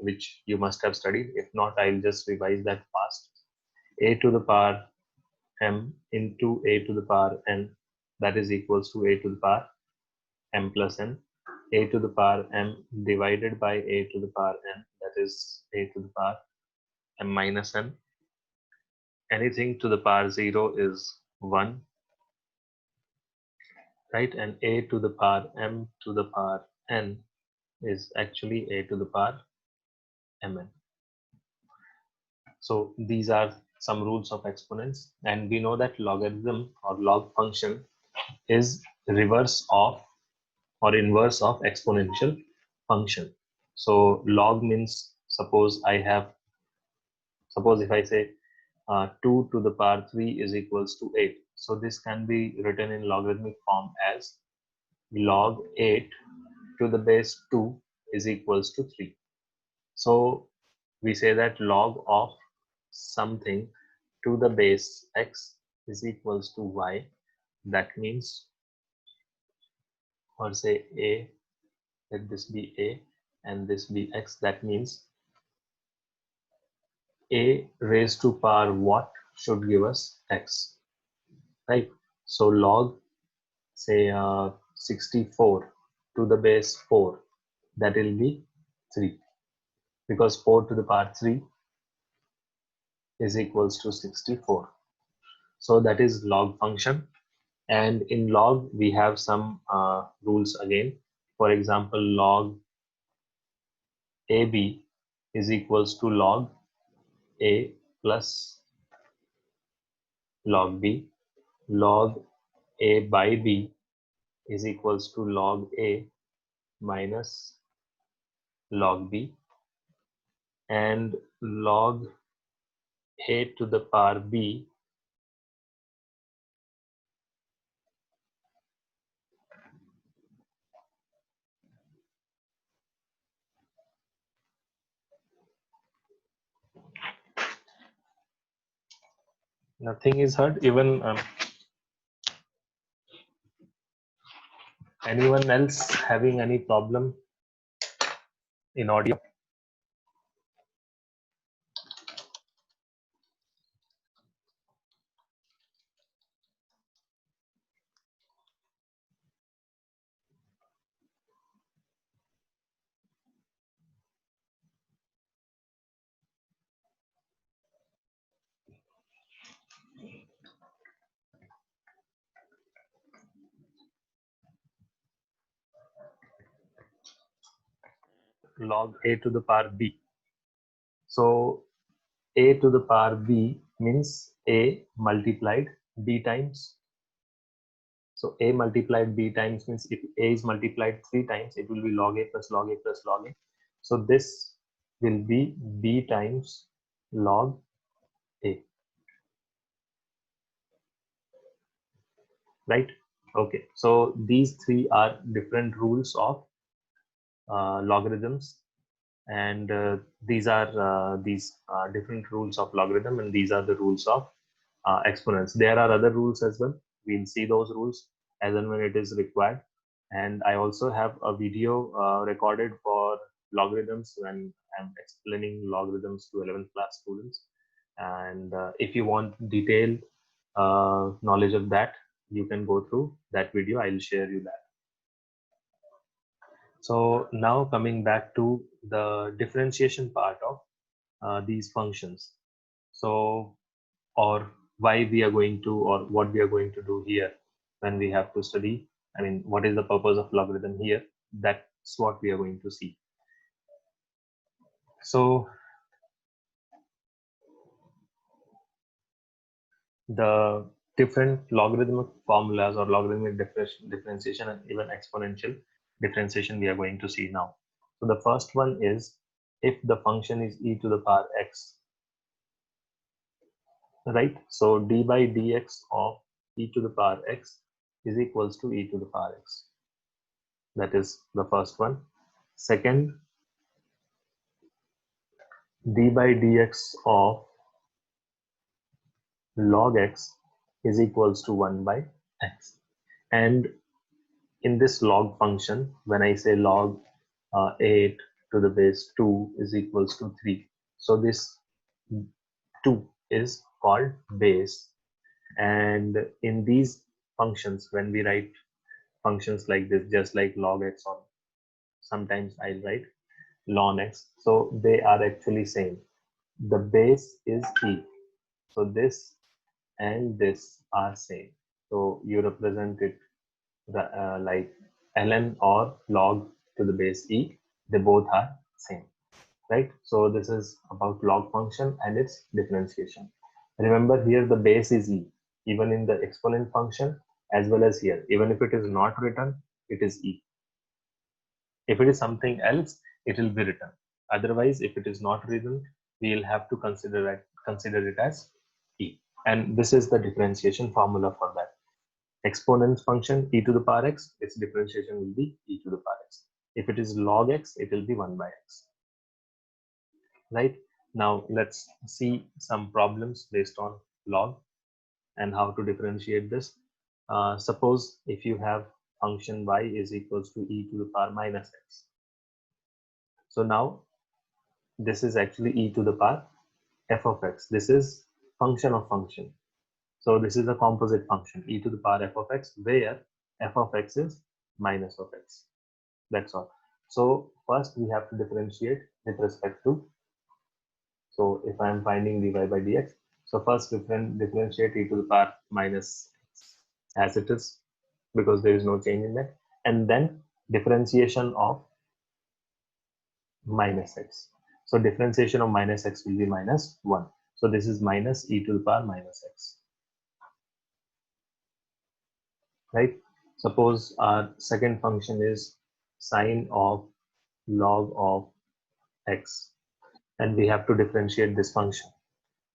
which you must have studied. If not, I'll just revise that fast. A to the power m into a to the power n, that is equals to a to the power m plus n. A to the power m divided by a to the power n, that is a to the power m minus n. Anything to the power 0 is 1, right? And a to the power m to the power n is actually a to the power mn. So these are some rules of exponents, and we know that logarithm or log function is reverse of or inverse of exponential function. So log means, suppose if I say 2 to the power 3 is equals to 8. So this can be written in logarithmic form as log 8 to the base 2 is equals to 3. So we say that log of something to the base x is equals to y. That means, or say a, let this be a and this be x. That means a raised to power what should give us x, right? So log, say 64 to the base 4, that will be 3, because 4 to the power 3 is equals to 64. So that is log function. And in log we have some rules again. For example, log AB is equals to log A plus log B. Log A by B is equals to log A minus log B. And log A to the power B nothing is heard. Even anyone else having any problem in audio? Log A to the power B. So A to the power B means A multiplied B times. So A multiplied B times means if A is multiplied 3 times, it will be log A plus log A plus log A. So this will be B times log A, right? Okay, so these three are different rules of logarithms, and these are different rules of logarithm, and these are the rules of exponents. There are other rules as well. We'll see those rules as and when it is required. And I also have a video recorded for logarithms when I'm explaining logarithms to 11th class students. And if you want detailed knowledge of that, you can go through that video. I'll share you that. So now coming back to the differentiation part of these functions. So, or why we are going to, or what we are going to do here when we have to study, I mean, what is the purpose of logarithm here? That's what we are going to see. So the different logarithmic formulas or logarithmic differentiation and even exponential differentiation we are going to see now. So the first one is if the function is e to the power x, right? So d by dx of e to the power x is equals to e to the power x. That is the first one. Second, d by dx of log x is equals to 1 by x. And in this log function, when I say log 8 to the base 2 is equals to 3. So this 2 is called base. And in these functions, when we write functions like this, just like log x, or sometimes I'll write ln x, so they are actually same. The base is e. So this and this are same. So you represent it like ln or log to the base e. They both are same, right? So this is about log function and its differentiation. Remember, here the base is e, even in the exponent function as well as here. Even if it is not written, it is e. If it is something else, it will be written. Otherwise, if it is not written, we will have to consider it as e. And this is the differentiation formula for that. Exponent function e to the power x, its differentiation will be e to the power x. If it is log x, it will be 1 by x. Right? Now let's see some problems based on log and how to differentiate this. Suppose if you have function y is equals to e to the power minus x. So now this is actually e to the power f of x. This is function of function. So this is a composite function, e to the power f of x, where f of x is minus of x. That's all. So first we have to differentiate with respect to, so if I am finding dy by dx, so first we can differentiate e to the power minus x as it is, because there is no change in that, and then differentiation of minus x. So differentiation of minus x will be minus 1. So this is minus e to the power minus x. Right? Suppose our second function is sine of log of x, and we have to differentiate this function.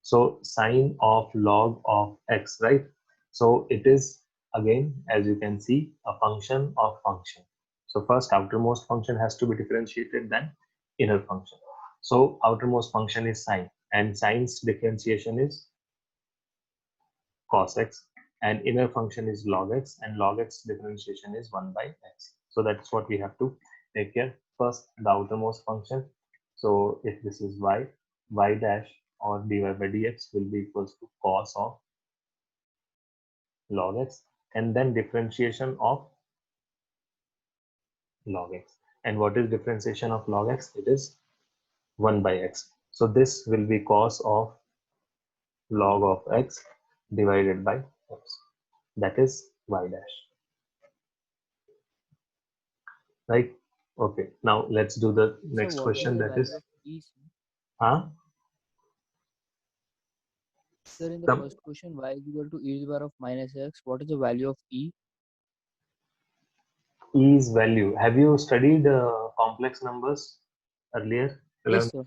So sine of log of x, right? So it is, again, as you can see, a function of function. So first outermost function has to be differentiated, then inner function. So outermost function is sine, and sine's differentiation is cos x, and inner function is log x, and log x differentiation is 1 by x. So that's what we have to take care. First, the outermost function. So if this is y dash or dy by dx will be equals to cos of log x, and then differentiation of log x. And what is differentiation of log x? It is 1 by x. So this will be cos of log of x divided by x. That is y dash. Right? Okay, now let's do the So next what is question, the that value is, of e, sir? huh? Sir, in the The first question, y is equal to e to the power of minus x. What is the value of e? e's value. Have you studied complex numbers earlier? Yes, 11th? sir.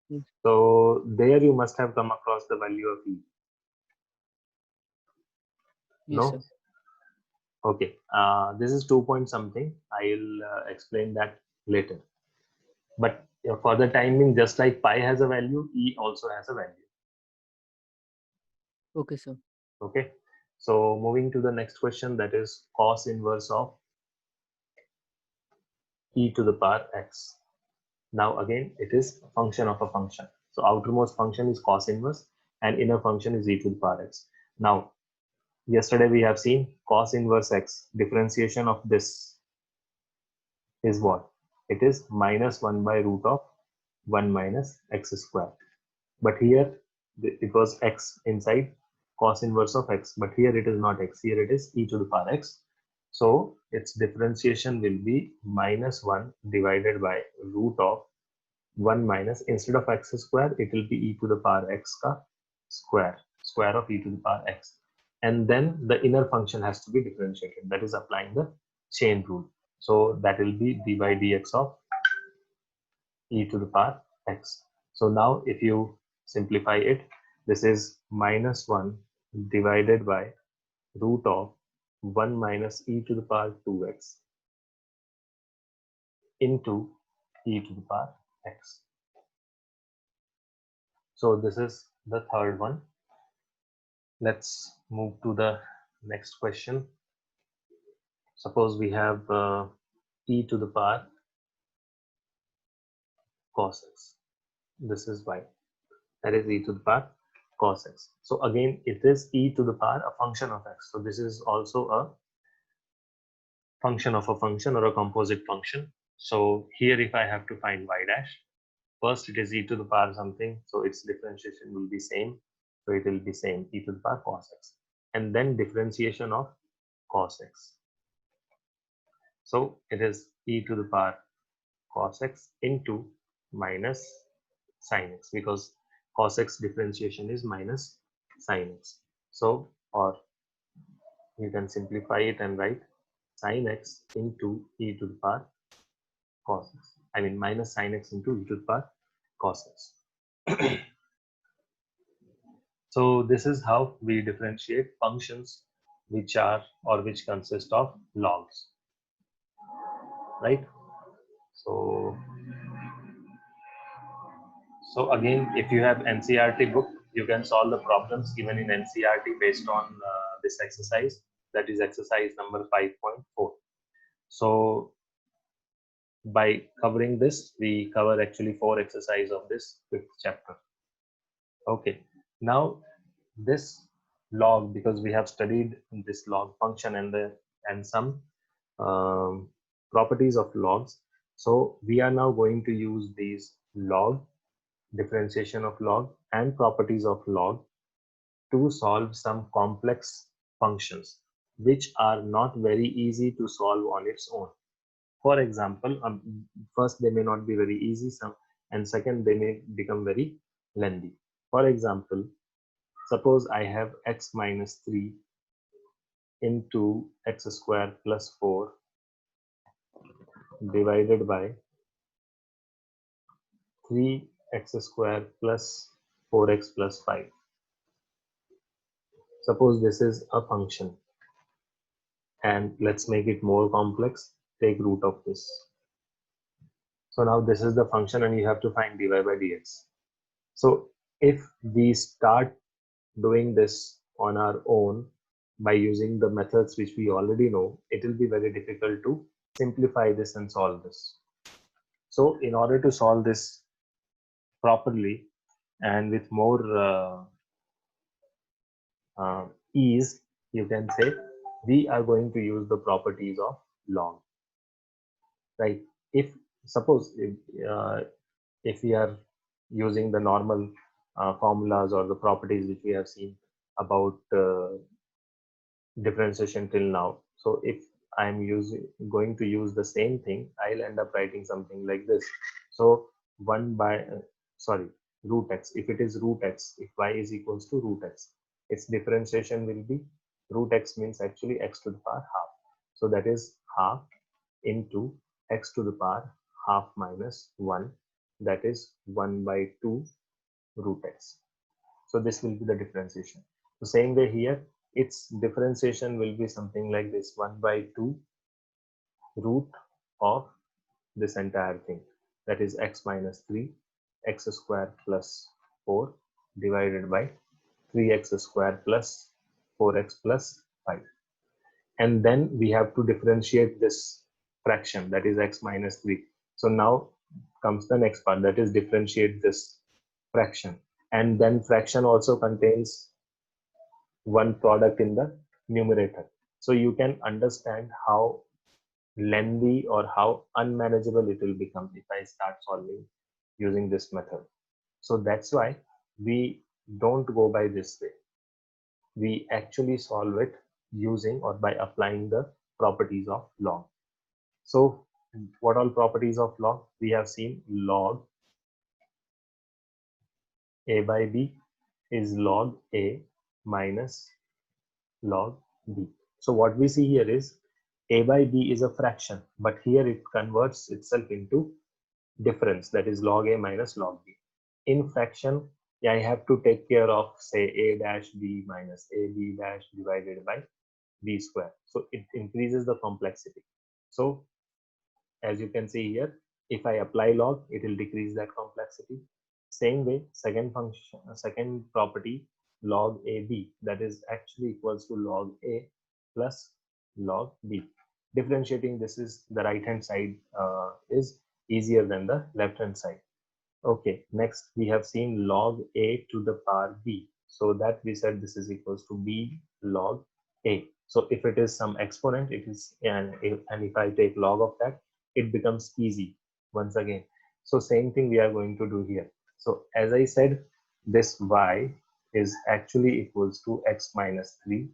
Yes, So there you must have come across the value of e. yes, sir. No? Okay. This is 2 point something. I'll explain that later. But for the time being, just like pi has a value, e also has a value. Okay, sir. Okay. So moving to the next question, that is cos inverse of e to the power x. Now again, it is a function of a function. So outermost function is cos inverse, and inner function is e to the power x. Now, yesterday we have seen cos inverse x. Differentiation of this is what? It is minus 1 by root of 1 minus x square. But here it was x inside cos inverse of x, but here it is not x. Here it is e to the power x. So its differentiation will be minus 1 divided by root of 1 minus, instead of x square, it will be e to the power x ka square of e to the power x. And then the inner function has to be differentiated. That is applying the chain rule. So that will be dy dx of e to the power x. So now if you simplify it, this is minus 1 divided by root of 1 minus e to the power 2x into e to the power x. So this is the third one. Let's move to the next question. Suppose we have e to the power cos x. This is y. That is e to the power cos x. So again, it is e to the power a function of x. So this is also a function of a function or a composite function. So here if I have to find y dash, first it is e to the power something, so its differentiation will be same. So it will be same e to the power cos x. And then differentiation of cos x. So it is e to the power cos x into minus sin x, because cos x differentiation is minus sin x. So, or you can simplify it and write sin x into e to the power cos x. I mean minus sin x into e to the power cos x. So this is how we differentiate functions which are or which consist of logs, right? So So again, if you have NCRT book, you can solve the problems given in NCRT based on this exercise. That is exercise number 5.4. So by covering this, we cover actually 4 exercises of this 5th chapter. Okay. Now this log, because we have studied this log function and some um, properties of logs. So we are now going to use these log, differentiation of log, and properties of log to solve some complex functions which are not very easy to solve on its own. For example, first they may not be very easy, and second they may become very lengthy. For example, suppose I have x minus 3 into x square plus 4 divided by 3x square plus 4x plus 5. Suppose this is a function, and let's make it more complex. Take root of this. So now this is the function and you have to find dy by dx. So if we start doing this on our own by using the methods which we already know, it will be very difficult to simplify this and solve this. So in order to solve this properly and with more ease, you can say, we are going to use the properties of log, right? If suppose if we are using the normal formulas or the properties which we have seen about differentiation till now. So if I'm going to use the same thing, I'll end up writing something like this. So 1 by sorry, root x. If it is root x, if y is equals to root x, its differentiation will be root x means actually x to the power half. So that is half into x to the power half minus 1, that is 1 by 2 root x. So this will be the differentiation. The same way here, its differentiation will be something like this: 1 by 2 root of this entire thing, that is x minus 3 x square plus 4 divided by 3x square plus 4x plus 5. And then we have to differentiate this fraction, that is x minus 3. So now comes the next part, that is differentiate this fraction. And then fraction also contains one product in the numerator. So you can understand how lengthy or how unmanageable it will become if I start solving using this method. So that's why we don't go by this way. We actually solve it using or by applying the properties of log. So what all properties of log? We have seen log a by b is log a minus log b. So what we see here is a by b is a fraction, but here it converts itself into difference, that is log a minus log b. In fraction, I have to take care of, say, a dash b minus a b dash divided by b square. So it increases the complexity. So as you can see here, if I apply log, it will decrease that complexity. Same way, second function, second property, log AB, that is actually equals to log A plus log B. Differentiating this is the right hand side is easier than the left hand side. Okay, next we have seen log a to the power b. So that we said this is equals to b log a. So if it is some exponent, it is, and if I take log of that, it becomes easy once again. So same thing we are going to do here. So as I said, this y is actually equals to x minus 3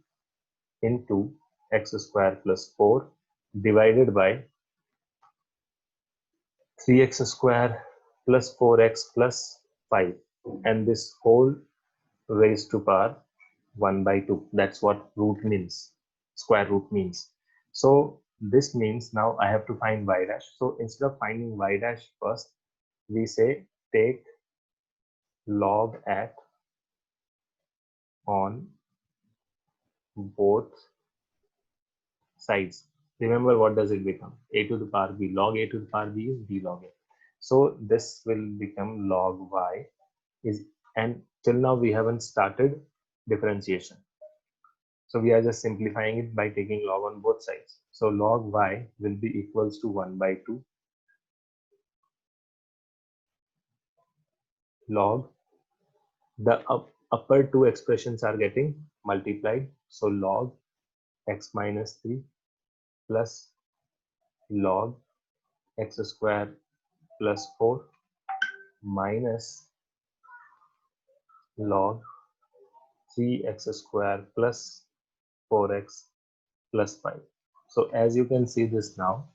into x square plus 4 divided by 3x square plus 4x plus 5, and this whole raised to power 1 by 2. That's what root means, square root means. So this means now I have to find y dash. So instead of finding y dash first, we say take log at on both sides. Remember, what does it become? A to the power b. Log a to the power b is b log a. So this will become log y is, and till now we haven't started differentiation. So we are just simplifying it by taking log on both sides. So log y will be equals to 1 by 2 log, the upper two expressions are getting multiplied. So log x minus 3 plus log x square plus 4 minus log 3x square plus 4x plus 5. So as you can see this now,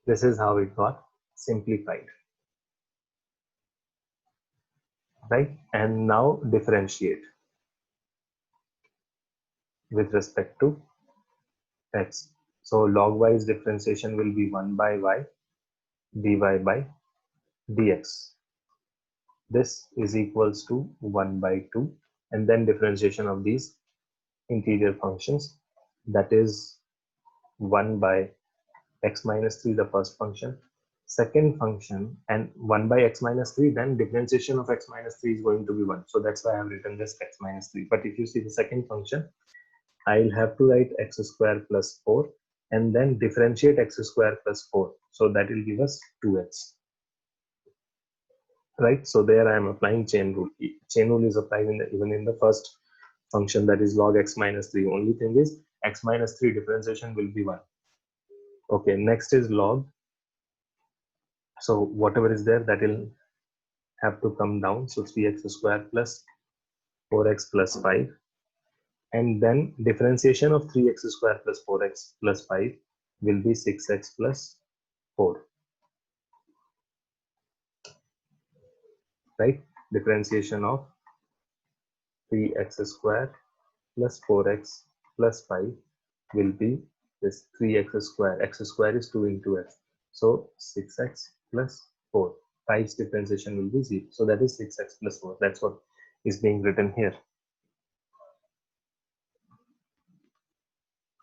this is how it got simplified, right? And now differentiate with respect to x. So log y's differentiation will be 1 by y dy by dx. This is equals to 1 by 2, and then differentiation of these interior functions, that is 1 by x minus 3, the first function, second function, and 1 by x minus 3, then differentiation of x minus 3 is going to be 1. So that's why I have written this x minus 3. But if you see the second function, I'll have to write x square plus 4 and then differentiate x square plus 4. So that will give us 2x. Right? So there I am applying chain rule. Chain rule is applied even in the first function, that is log x minus 3. Only thing is x minus 3 differentiation will be 1. Okay, next is log. So whatever is there, that will have to come down. So 3x square plus 4x plus 5. And then differentiation of 3x square plus 4x plus 5 will be 6x plus 4. Right? Differentiation of 3x square plus 4x plus 5 will be this 3x square. X square is 2 into x. So 6x plus 4. 5's differentiation will be 0. So that is 6x plus 4. That's what is being written here.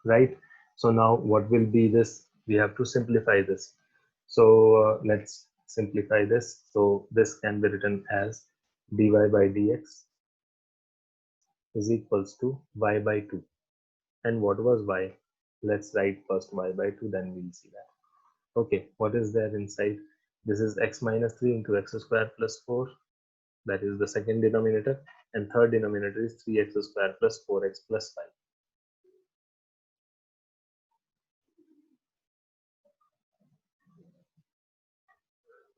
Right? So now what will be this? We have to simplify this. So let's simplify this. So this can be written as dy by dx is equals to y by 2. And what was y? Let's write first y by 2, then we'll see that. Okay, what is there inside? This is x minus 3 into x square plus 4. That is the second denominator. And third denominator is 3x square plus 4x plus 5.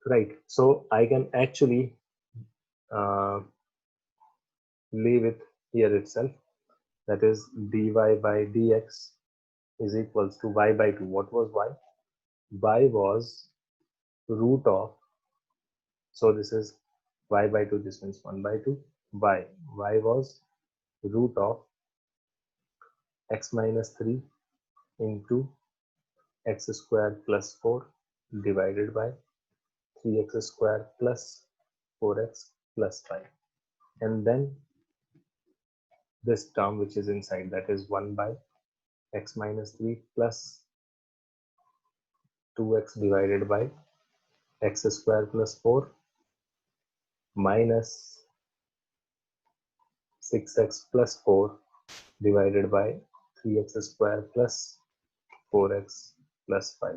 Right. So I can actually leave it here itself. That is dy by dx is equals to y by 2. What was y? Y was root of, so this is y by 2, this means 1 by 2. Y was root of x minus 3 into x square plus 4 divided by 3x square plus 4x plus 5. And then this term which is inside, that is 1 by x minus 3 plus 2x divided by x square plus 4 minus 6x plus 4 divided by 3x square plus 4x plus 5.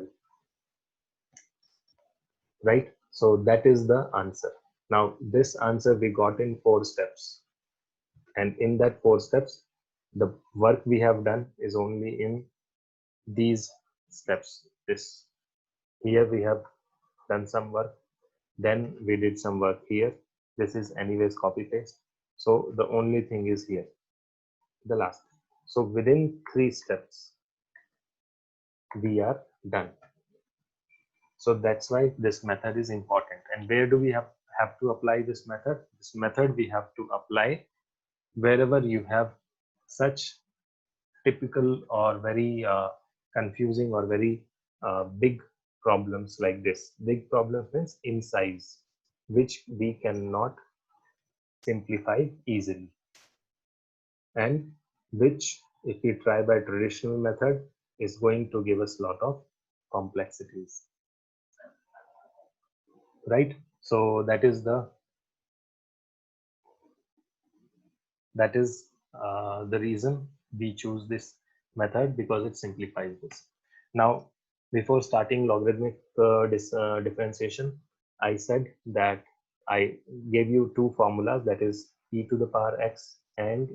Right? So that is the answer. Now this answer we got in 4 steps, and in that 4 steps, the work we have done is only in these steps. This here we have done some work, then we did some work here. This is anyways copy paste. So the only thing is here, the last. So within 3 steps, we are done. So that's why this method is important. And where do we have to apply this method? This method we have to apply wherever you have such typical or very confusing or very big problems like this. Big problem means in size, which we cannot simplify easily, and which if we try by traditional method is going to give us a lot of complexities, right? So that is the reason we choose this method, because it simplifies this. Now, before starting logarithmic differentiation, I said that I gave you two formulas, that is e to the power x and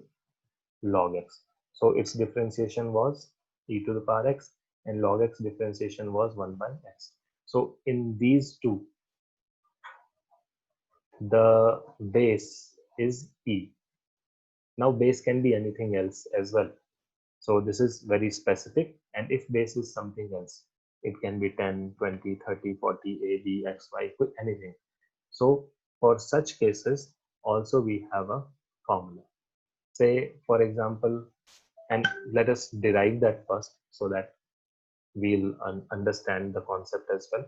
log x. So its differentiation was e to the power x, and log x differentiation was 1 by x. So in these two, the base is e. Now base can be anything else as well. So this is very specific, and if base is something else, it can be 10, 20, 30, 40, a, b, x, y, anything. So for such cases, also we have a formula. Say, for example, and let us derive that first so that we'll understand the concept as well.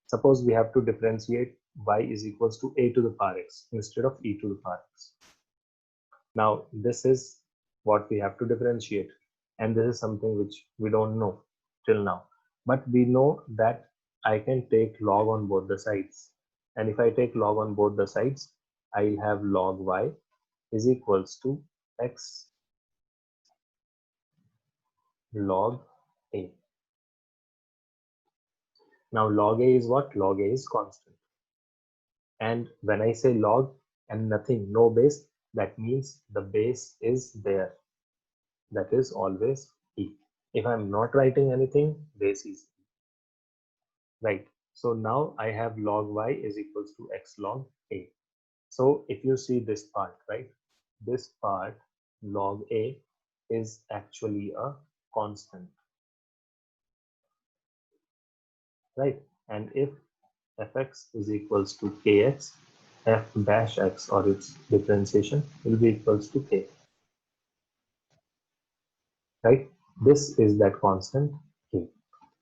Suppose we have to differentiate y is equals to a to the power x instead of e to the power x. Now this is what we have to differentiate, and this is something which we don't know till now, but we know that I can take log on both the sides, and if I take log on both the sides, I'll have log y is equals to x log a. Now log a is what? Log a is constant, and when I say log and nothing, no base, that means the base is there, that is always e. If I'm not writing anything, base is e, right? So now I have log y is equals to x log a. So if you see this part, right, this part log a is actually a constant, right? And if fx is equals to kx, f dash x or its differentiation will be equals to k, right? This is that constant k.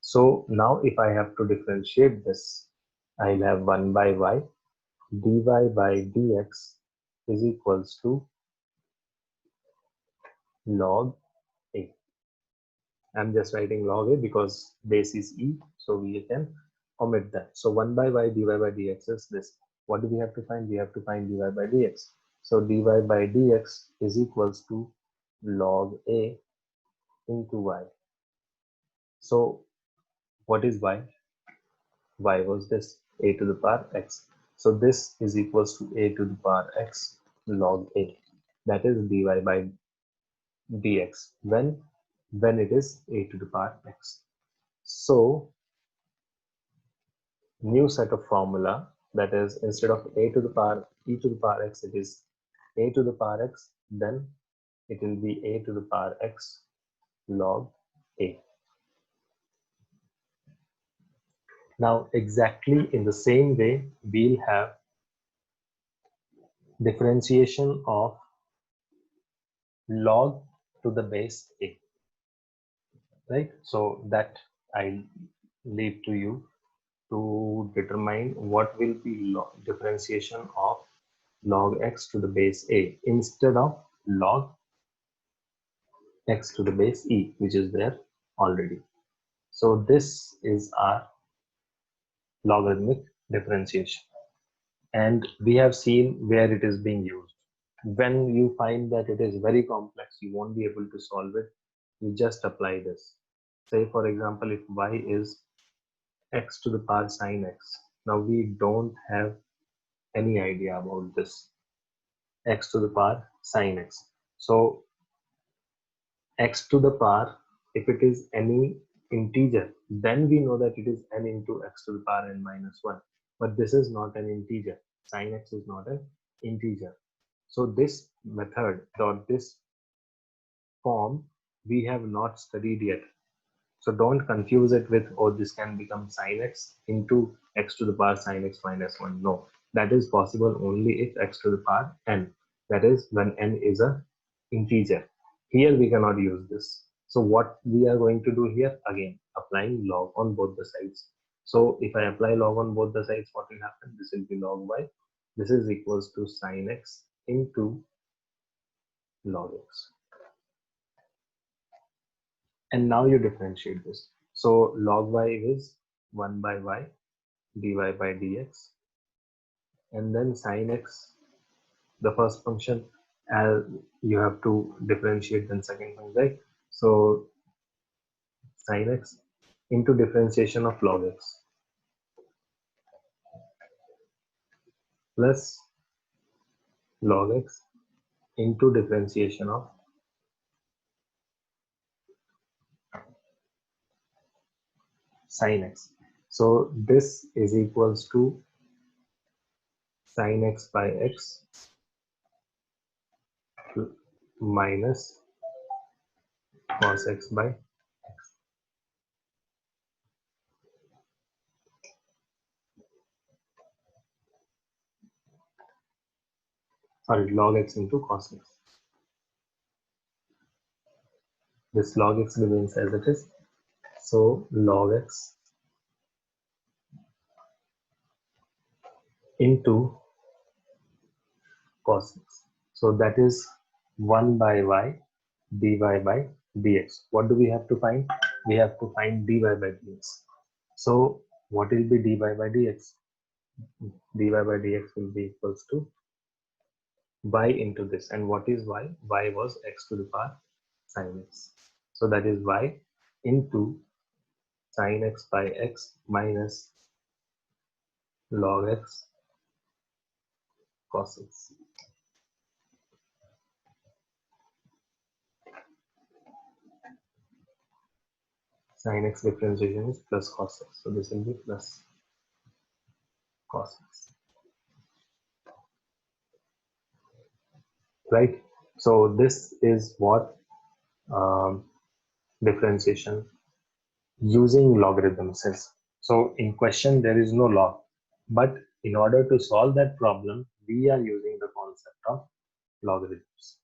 So now if I have to differentiate this, I'll have 1 by y dy by dx is equals to log a. I'm just writing log a because base is e, so we can omit that. So 1 by y dy by dx is this. What do we have to find? We have to find dy by dx. So dy by dx is equals to log a into y. So what is y? Y was this, a to the power x. So this is equals to a to the power x log a. That is dy by dx when it is a to the power x. So new set of formula, that is instead of a to the power e to the power x, it is a to the power x, then it will be a to the power x log a. Now exactly in the same way we'll have differentiation of log to the base a, right? So that I leave to you to determine what will be differentiation of log x to the base a instead of log x to the base e, which is there already. So this is our logarithmic differentiation, and we have seen where it is being used. When you find that it is very complex, you won't be able to solve it, you just apply this. Say for example, if y is x to the power sine x, Now we don't have any idea about this x to the power sine x. So x to the power, if it is any integer, then we know that it is n into x to the power n minus 1. But this is not an integer. Sine x is not an integer. So this method or this form we have not studied yet. So don't confuse it with, oh, this can become sine x into x to the power sine x minus 1. No, that is possible only if x to the power n. That is when n is a integer. Here we cannot use this. So what we are going to do here, again, applying log on both the sides. So if I apply log on both the sides, what will happen? This will be log y. This is equals to sine x into log x. And now you differentiate this. So log y is 1 by y dy by dx, and then sine x, the first function, as you have to differentiate then second one, right? So sine x into differentiation of log x plus log x into differentiation of sine x. So this is equals to sine x by x minus cos x by, sorry, log x into cos x. This log x remains as it is. So log x into cos x. So that is 1 by y dy by dx. What do we have to find? We have to find dy by dx. So what will be dy by dx? Dy by dx will be equals to y into this. And what is y? Y was x to the power sine x. So that is y into sine x by x minus log x cos x. Sin x differentiation is plus cos x. So this will be plus cos x. Right? So this is what differentiation using logarithms is. So in question there is no log, but in order to solve that problem, we are using the concept of logarithms.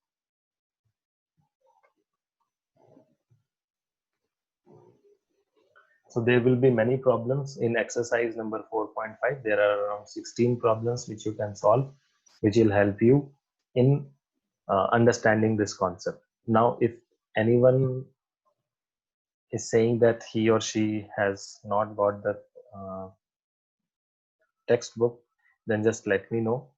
So there will be many problems in exercise number 4.5. There are around 16 problems which you can solve, which will help you in understanding this concept. Now, if anyone is saying that he or she has not got the textbook, then just let me know.